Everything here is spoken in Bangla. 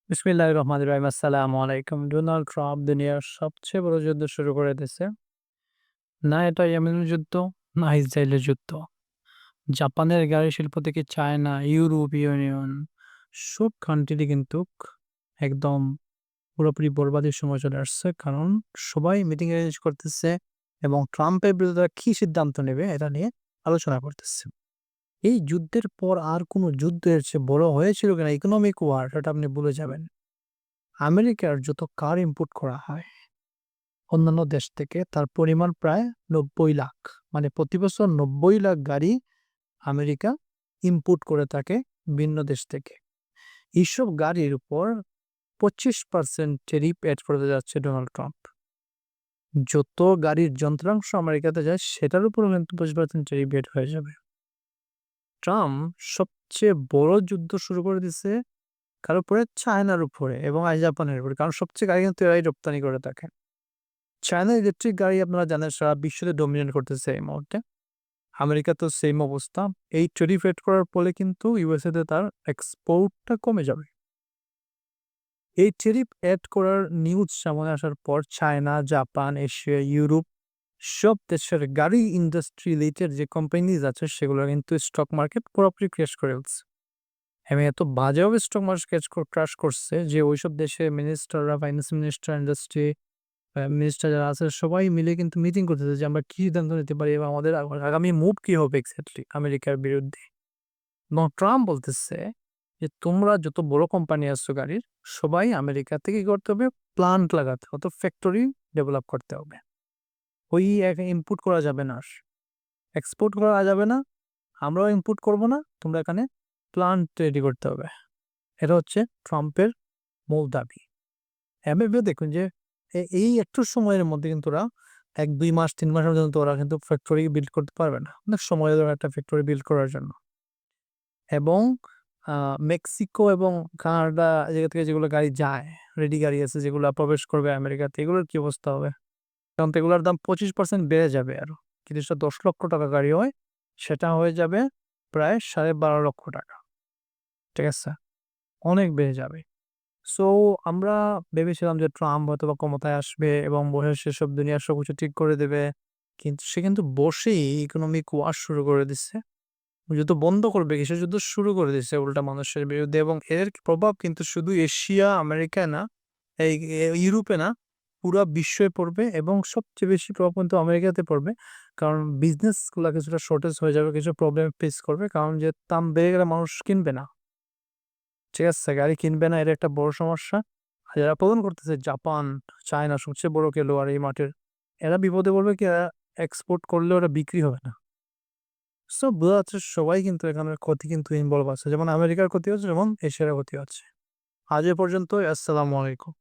বিসমিল্লাহির রহমানির রহিম। আসসালামু আলাইকুম। ডোনাল্ড ট্রাম্প দুনিয়ার সবচেয়ে বড় যুদ্ধ শুরু করে দিছে। না এটা ইয়েমেনের যুদ্ধ, না ইসরায়েলের যুদ্ধ। জাপানের গাড়ি শিল্প থেকে চায়না, ইউরোপীয় ইউনিয়ন সব কান্ট্রি কিন্তু একদম পুরোপুরি বরবাদের সময় চলে আসছে। কারণ সবাই মিটিং অ্যারেঞ্জ করতেছে এবং ট্রাম্পের বিরুদ্ধে তারা কি সিদ্ধান্ত নেবে এটা নিয়ে আলোচনা করতেছে। এই যুদ্ধের পর আর কোন যুদ্ধ এর চেয়ে বড় হয়েছিল কিনা ইকোনমিক ওয়ার সেটা আপনি ভুলে যাবেন। আমেরিকার যত কার ইম্পোর্ট করা হয় অন্যান্য দেশ থেকে তার পরিমাণ প্রায় ৯০ লাখ। মানে প্রতি বছর ৯০ লাখ গাড়ি আমেরিকা ইম্পোর্ট করে থাকে ভিন্ন দেশ থেকে। এইসব গাড়ির উপর ২৫% ট্যারিফ এড করতে যাচ্ছে ডোনাল্ড ট্রাম্প। যত গাড়ির যন্ত্রাংশ আমেরিকাতে যায় সেটার উপরও কিন্তু ২৫% ট্যারিফ এড হয়ে যাবে। ট্রাম্প সবচেয়ে বড় যুদ্ধ শুরু করে দিছে কার উপরে? চায়নার উপরে এবং জাপানের উপরে। কারণ সবচেয়ে গাড়ি কিন্তু এরাই রপ্তানি করে থাকে। চায়না ইলেকট্রিক গাড়ি আপনারা জানেন সারা বিশ্বতে ডমিনেট করতেছে এই মুহূর্তে। আমেরিকাতেও সেইম অবস্থা। এই ট্যারিফ এড করার ফলে কিন্তু ইউএসএ তে তার এক্সপোর্টটা কমে যাবে। এই ট্যারিফ এড করার নিউজ সামনে আসার পর চায়না, জাপান, এশিয়া, ইউরোপ সব দেশের গাড়ি ইন্ডাস্ট্রি রিলেটেড যে কোম্পানিজ আছে সেগুলো কিন্তু স্টক মার্কেট পুরোপুরি ক্র্যাশ করে ফেলছে। এবং এত বাজেভাবে স্টক মার্কেট ক্র্যাশ করছে যে ওইসব দেশের মিনিস্টাররা, ফাইন্যান্স মিনিস্টার, ইন্ডাস্ট্রি মিনিস্টার যারা আছে সবাই মিলে কিন্তু মিটিং করতেছে যে আমরা কি সিদ্ধান্ত নিতে পারি এবং আমাদের আগামী মুভ কি হবে এক্সাক্টলি আমেরিকার বিরুদ্ধে। এবং ট্রাম্প বলতেছে যে তোমরা যত বড় কোম্পানি আছো গাড়ির সবাই আমেরিকা থেকে কি করতে হবে? প্লান্ট লাগাতে হবে, ফ্যাক্টরি ডেভেলপ করতে হবে। ওই ইনপুট করা যাবে না, আর এক্সপোর্ট করা যাবে না, আমরাও ইনপুট করব না, তোমরা এখানে প্লান্ট রেডি করতে হবে। এটা হচ্ছে ট্রাম্পের মূল দাবি। এভাবে দেখুন যে এই একটু সময়ের মধ্যে কিন্তু ওরা ১-২ মাস ৩ মাসের মধ্যে কিন্তু ওরা কিন্তু ফ্যাক্টরি বিল্ড করতে পারবে না। অনেক সময় ধরে একটা ফ্যাক্টরি বিল্ড করার জন্য। এবং মেক্সিকো এবং কানাডা এই জায়গা থেকে যেগুলো গাড়ি যায়, রেডি গাড়ি আছে যেগুলা প্রবেশ করবে আমেরিকাতে, এগুলোর কি অবস্থা হবে? কারণ তো এগুলোর দাম ২৫% বেড়ে যাবে আরো। কিন্তু সেটা ৳১০,০০,০০০ গাড়ি হয়, সেটা হয়ে যাবে প্রায় ৳১২,৫০,০০০। ঠিক আছে? অনেক বেড়ে যাবে। সো আমরা ভেবেছিলাম যে ট্রাম্প হয়তোবা ক্ষমতায় আসবে এবং বসে সেসব দুনিয়ার সবকিছু ঠিক করে দেবে। কিন্তু সে কিন্তু বসেই ইকোনমিক ওয়ার শুরু করে দিচ্ছে। যুদ্ধ বন্ধ করবে কি? সে যুদ্ধ শুরু করে দিচ্ছে উল্টা মানুষের বিরুদ্ধে এবং এর প্রভাব কিন্তু শুধু এশিয়া, আমেরিকায় না, এই ইউরোপে না, পুরা বিশ্বয়ে পড়বে এবং সবচেয়ে বেশি প্রভাব কিন্তু আমেরিকাতে পড়বে। কারণ বিজনেস গুলা কিছুটা শর্টেজ হয়ে যাবে, কিছু প্রবলেম ফেস করবে। কারণ যে দাম বেড়ে গেলে মানুষ কিনবে না। ঠিক আছে? গাড়ি কিনবে না, এটা একটা বড় সমস্যা। আর যারা প্রদান করতেছে জাপান, চায়না সবচেয়ে বড় খেলোয়াড় এই মাঠের। এরা বিপদে পড়বে কি এরা এক্সপোর্ট করলেও ওরা বিক্রি হবে না। সো বোঝা যাচ্ছে সবাই কিন্তু এখানে ক্ষতি কিন্তু ইনভলভ আছে। যেমন আমেরিকার ক্ষতি হচ্ছে, যেমন এশিয়ার ক্ষতি হচ্ছে। আজ এ পর্যন্তই। আসসালামু আলাইকুম।